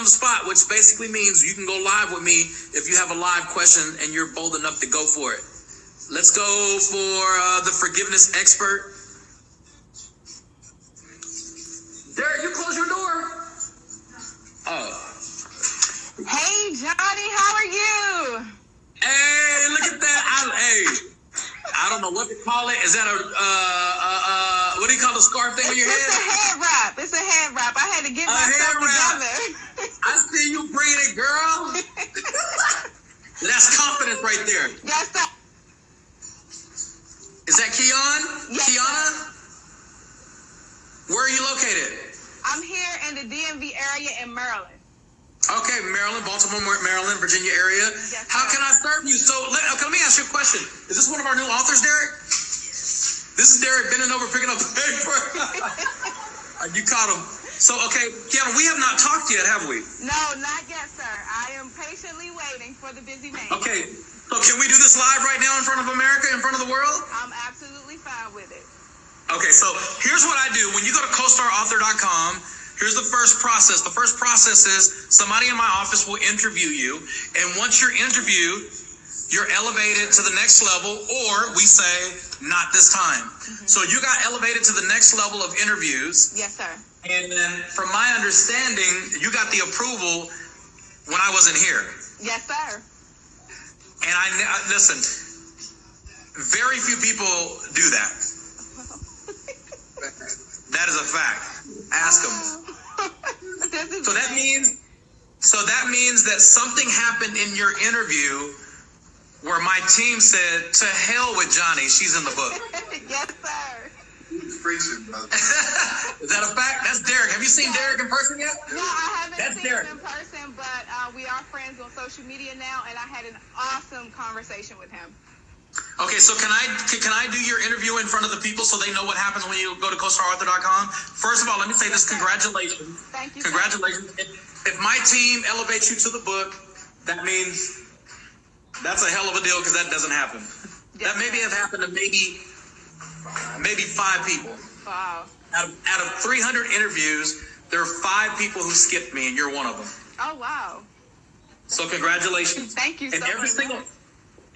on the spot, which basically means you can go live with me if you have a live question and you're bold enough to go for it. Let's go for the forgiveness expert. Derek, you close your door. Oh. Hey, Johnny, how are you? Hey, look at that. I don't know what to call it. Is that what do you call the scarf thing on your head? It's a head wrap. It's a head wrap. I had to get myself together. I see you bringing it, girl. That's confidence right there. Yes, sir. Is that Kyonna? Yes, Kyonna? sir. Where are you located? I'm here in the DMV area in Maryland. Okay, Maryland, Baltimore, Maryland, Virginia area. Yes, how can I serve you? So let me ask you a question. Is this one of our new authors, Derek? This is Derek bending over, picking up the paper. You caught him. So, okay, Kyonna, we have not talked yet, have we? No, not yet, sir. I am patiently waiting for the busy man. Okay, so can we do this live right now in front of America, in front of the world? I'm absolutely fine with it. Okay, so here's what I do. When you go to CoStarAuthor.com, here's the first process. The first process is somebody in my office will interview you, and once you're interviewed, you're elevated to the next level, or we say, not this time. Mm-hmm. So you got elevated to the next level of interviews. Yes, sir. And then from my understanding, you got the approval when I wasn't here. Yes, sir. And I listen, very few people do that. That is a fact. Ask them. So that means that something happened in your interview where my team said, to hell with Johnny, she's in the book. Yes, sir. Is that a fact? That's Derek. Have you seen Derek in person yet? No, I haven't seen Derek. him in person, but we are friends on social media now, and I had an awesome conversation with him. Okay, so can I do your interview in front of the people so they know what happens when you go to CoStarAuthor.com? First of all, let me say this: congratulations. Thank you. Congratulations. If my team elevates you to the book, that means that's a hell of a deal because that doesn't happen. Yes, that maybe have happened to maybe 5 people. Wow. Out of 300 interviews, there are 5 people who skipped me, and you're one of them. Oh, wow. So congratulations. Thank you so much.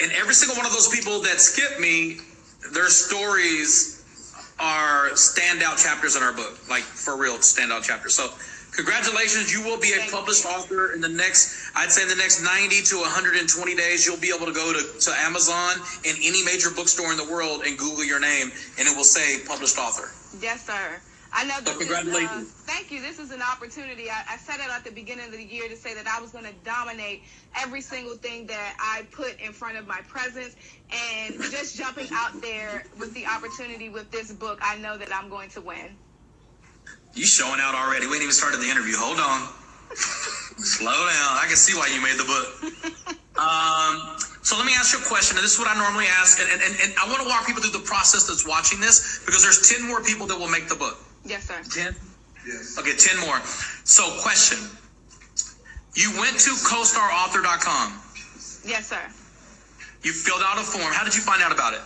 And every single one of those people that skipped me, their stories are standout chapters in our book, like for real standout chapters. So congratulations, you will be a published author in the next 90 to 120 days. You'll be able to go to Amazon and any major bookstore in the world and Google your name, and it will say published author. Yes, sir. I know. So congratulations. Thank you. This is an opportunity. I said it at the beginning of the year to say that I was going to dominate every single thing that I put in front of my presence, and just jumping out there with the opportunity with this book, I know that I'm going to win. You showing out already. We ain't even started the interview. Hold on. Slow down. I can see why you made the book. So let me ask you a question, and this is what I normally ask, and I want to walk people through the process that's watching this, because there's 10 more people that will make the book. Yes, sir. 10? Yes. Okay, 10 more. So question. You went to CoStarAuthor.com. Yes, sir. You filled out a form. How did you find out about it?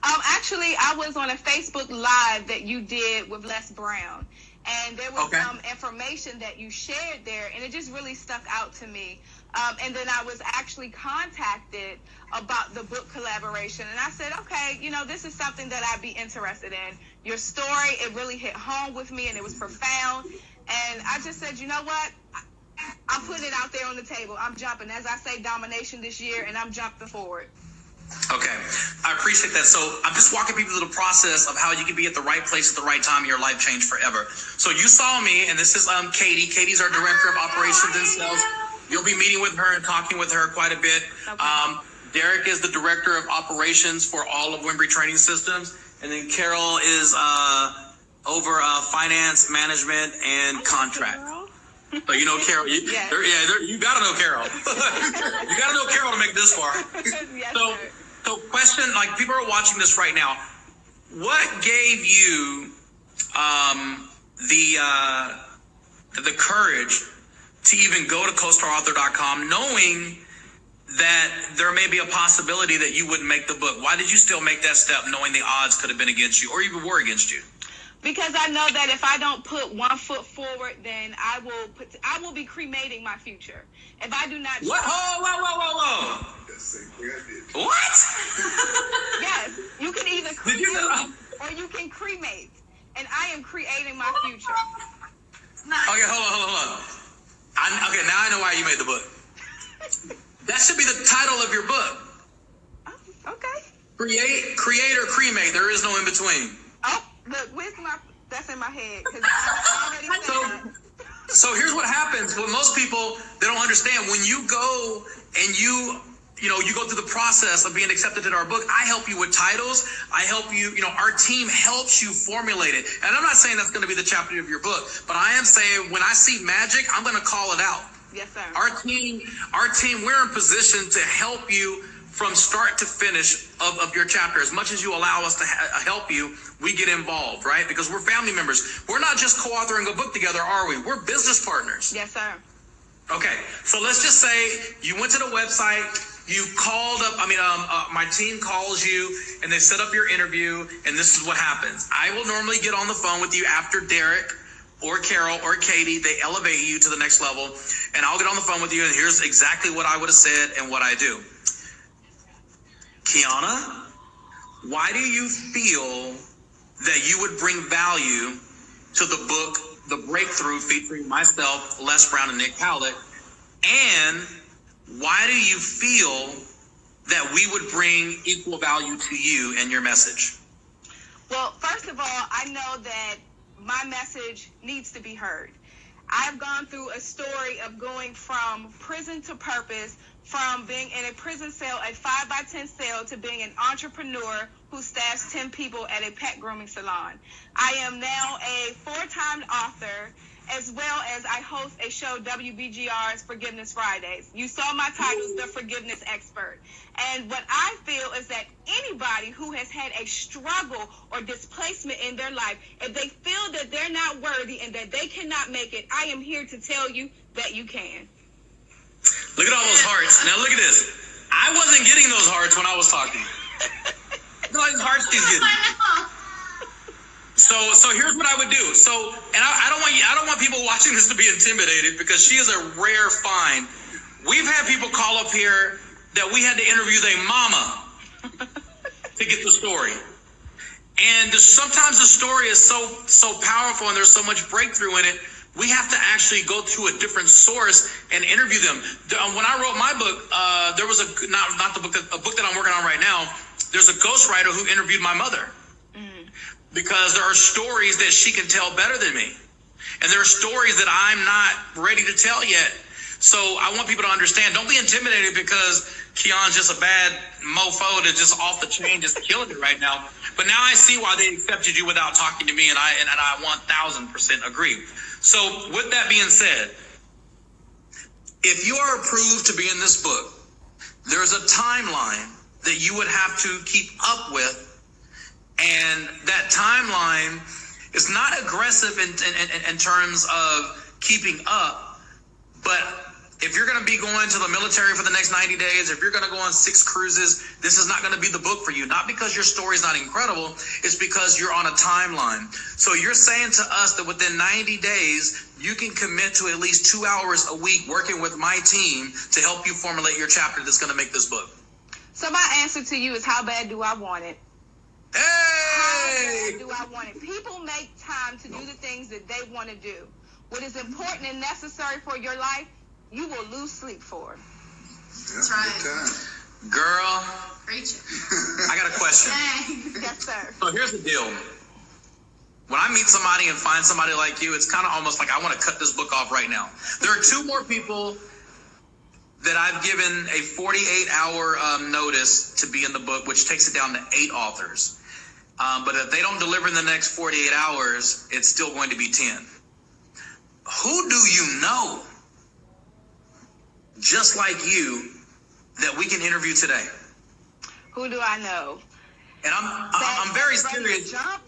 Actually, I was on a Facebook Live that you did with Les Brown, and there was some information that you shared there, and it just really stuck out to me. And then I was actually contacted about the book collaboration, and I said, okay, this is something that I'd be interested in. Your story, it really hit home with me, and it was profound. And I just said, you know what? I'm putting it out there on the table. I'm jumping. As I say, domination this year, and I'm jumping forward. Okay, I appreciate that. So I'm just walking people through the process of how you can be at the right place at the right time and your life changed forever. So you saw me, and this is Katie. Katie's our director of operations and sales. You'll be meeting with her and talking with her quite a bit. Okay. Derek is the director of operations for all of Wimbrey Training Systems, and then Carol is over finance, management, and contract. So you know Carol. You gotta know Carol. You gotta know Carol to make this far. Yes, So question, like people are watching this right now. What gave you the courage to even go to CoStarAuthor.com, knowing that there may be a possibility that you wouldn't make the book? Why did you still make that step, knowing the odds could have been against you or even were against you? Because I know that if I don't put one foot forward, then I will be cremating my future. If I do not. What? Whoa. What? Yes, you can either cremate or you can cremate, and I am creating my future. Okay, hold on. Okay, now I know why you made the book. That should be the title of your book. Oh, okay. Create or cremate. There is no in between. Oh, look, that's in my head because I already said that. So here's what happens. With most people, they don't understand. When you go and you go through the process of being accepted in our book, I help you with titles. I help you, our team helps you formulate it. And I'm not saying that's going to be the chapter of your book, but I am saying when I see magic, I'm going to call it out. Yes, sir. Our team, we're in position to help you from start to finish of your chapter. As much as you allow us to help you, we get involved, right? Because we're family members. We're not just co-authoring a book together, are we? We're business partners. Yes, sir. Okay, so let's just say you went to the website, you called up, my team calls you, and they set up your interview, and this is what happens. I will normally get on the phone with you after Derek or Carol or Katie, they elevate you to the next level, and I'll get on the phone with you, and here's exactly what I would have said and what I do. Kyonna, why do you feel that you would bring value to the book, The Breakthrough, featuring myself, Les Brown, and Nick Howlett? And why do you feel that we would bring equal value to you and your message? Well, first of all, I know that my message needs to be heard. I've gone through a story of going from prison to purpose, from being in a prison cell, a 5x10 cell, to being an entrepreneur who staffs 10 people at a pet grooming salon. I am now a 4-time author, as well as I host a show, WBGR's Forgiveness Fridays. You saw my title, The Forgiveness Expert. And what I feel is that anybody who has had a struggle or displacement in their life, if they feel that they're not worthy and that they cannot make it, I am here to tell you that you can. Look at all those hearts. Now look at this. I wasn't getting those hearts when I was talking. Look at these hearts she's getting. So here's what I would do. And I don't want people watching this to be intimidated, because she is a rare find. We've had people call up here that we had to interview their mama to get the story. And sometimes the story is so powerful and there's so much breakthrough in it, we have to actually go to a different source and interview them. When I wrote my book, there was a book that I'm working on right now. There's a ghostwriter who interviewed my mother. Because there are stories that she can tell better than me. And there are stories that I'm not ready to tell yet. So I want people to understand, don't be intimidated because Kyonna's just a bad mofo that's just off the chain, just killing it right now. But now I see why they accepted you without talking to me, and I 1000% agree. So with that being said, if you are approved to be in this book, there's a timeline that you would have to keep up with. And that timeline is not aggressive in terms of keeping up. But if you're going to be going to the military for the next 90 days, if you're going to go on 6 cruises, this is not going to be the book for you. Not because your story is not incredible. It's because you're on a timeline. So you're saying to us that within 90 days, you can commit to at least 2 hours a week working with my team to help you formulate your chapter that's going to make this book. So my answer to you is, how bad do I want it? Hey! How bad do I want it? People make time to do the things that they want to do. What is important and necessary for your life, you will lose sleep for. That's right. Girl, Preach it. I got a question. Yes, sir. So here's the deal. When I meet somebody and find somebody like you, it's kind of almost like I want to cut this book off right now. There are 2 more people that I've given a 48-hour notice to be in the book, which takes it down to 8 authors. But if they don't deliver in the next 48 hours, it's still going to be 10. Who do you know, just like you, that we can interview today? Who do I know? And I'm very serious. Jump?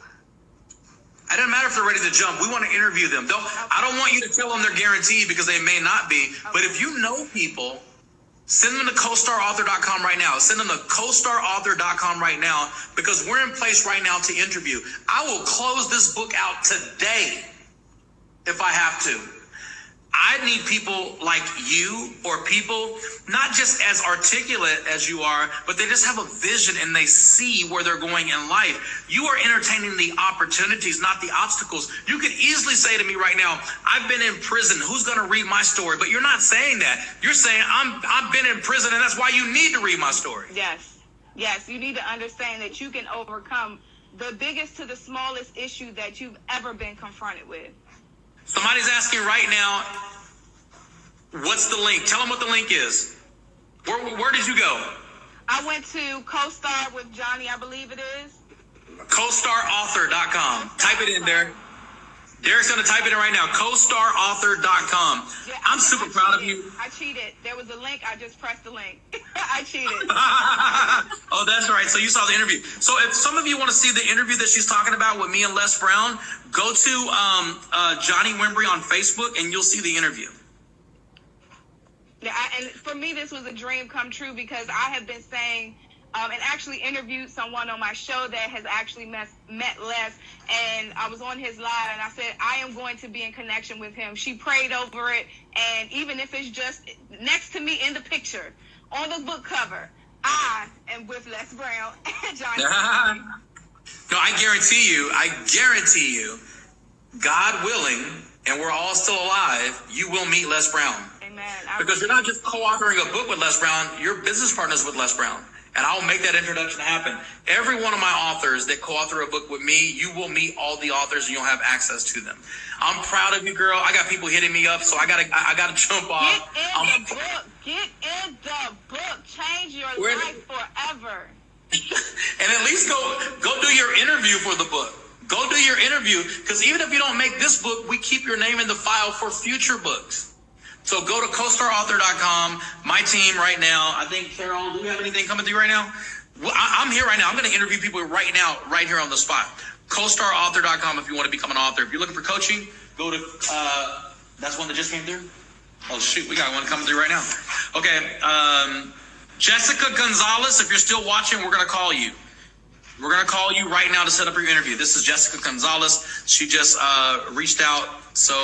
It doesn't matter if they're ready to jump. We want to interview them. I don't want you to tell them they're guaranteed, because they may not be. Okay. But if you know people Send them to CoStarAuthor.com right now. Send them to CoStarAuthor.com right now, because we're in place right now to interview. I will close this book out today if I have to. I need people like you, or people not just as articulate as you are, but they just have a vision and they see where they're going in life. You are entertaining the opportunities, not the obstacles. You could easily say to me right now, I've been in prison. Who's going to read my story? But you're not saying that. You're saying I've been in prison, and that's why you need to read my story. Yes. Yes. You need to understand that you can overcome the biggest to the smallest issue that you've ever been confronted with. Somebody's asking right now, what's the link? Tell them what the link is. Where did you go? I went to CoStar with Johnny, I believe it is. CoStarAuthor.com. Type it in there. Derek's going to type it in right now. CoStarAuthor.com. Yeah, I'm super proud of you. I cheated. There was a link. I just pressed the link. I cheated. Oh, that's right. So you saw the interview. So if some of you want to see the interview that she's talking about with me and Les Brown, go to Johnny Wimbrey on Facebook, and you'll see the interview. Yeah, and for me, this was a dream come true, because I have been saying and actually interviewed someone on my show that has actually met Les, and I was on his live, and I said, I am going to be in connection with him. She prayed over it, and even if it's just next to me in the picture, on the book cover, I am with Les Brown and Johnny. No, I guarantee you, God willing, and we're all still alive, you will meet Les Brown. Amen. Because you're not just co-authoring a book with Les Brown, you're business partners with Les Brown. And I'll make that introduction happen. Every one of my authors that co-author a book with me, you will meet all the authors and you'll have access to them. I'm proud of you, girl. I got people hitting me up, so I gotta jump off. Get in the book. Change your life forever. And at least go do your interview for the book. Go do your interview, because even if you don't make this book, we keep your name in the file for future books. So go to CoStarAuthor.com. My team right now, I think, Carol, do you have anything coming through right now? Well, I'm here right now. I'm going to interview people right now, right here on the spot. CoStarAuthor.com if you want to become an author. If you're looking for coaching, go to, that's one that just came through? Oh, shoot, we got one coming through right now. Okay, Jessica Gonzalez, if you're still watching, we're going to call you. We're going to call you right now to set up your interview. This is Jessica Gonzalez. She just reached out, so